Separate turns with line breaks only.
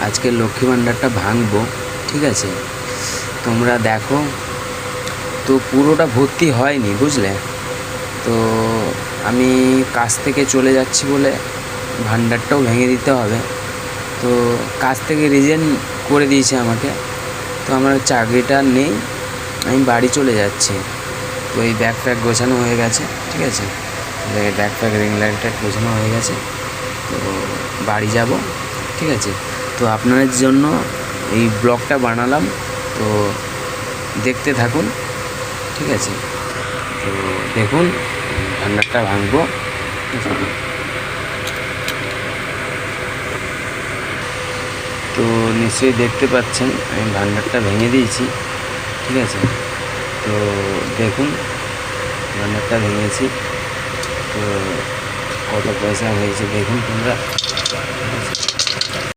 আজকে লক্ষ্মী ভাণ্ডারটা ভাঙবো, ঠিক আছে? তোমরা দেখো। তো পুরোটা ভর্তি হয়নি, বুঝলে? তো আমি কাজ থেকে চলে যাচ্ছি বলে ভাণ্ডারটাও ভেঙে দিতে হবে। তো কাজ থেকে রিজাইন করে দিয়েছে আমাকে। তো আমার চাকরিটা নেই, আমি বাড়ি চলে যাচ্ছি। তো এই ব্যাগ ফ্যাগ গোছানো হয়ে গেছে, ঠিক আছে? ব্যাগ ফ্যাগ রিং লাইট গোছানো হয়ে গেছে। তো বাড়ি যাব, ঠিক আছে? তো আপনাদের জন্য এই ব্লগটা বানালাম, তো দেখতে থাকুন, ঠিক আছে? তো দেখুন, ভাণ্ডারটা ভাঙবো। তো নিশ্চয়ই দেখতে পাচ্ছেন আমি ভাণ্ডারটা ভেঙে দিয়েছি, ঠিক আছে? তো দেখুন, ভাণ্ডারটা ভেঙেছি। তো কত পয়সা হয়েছে দেখুন তোমরা।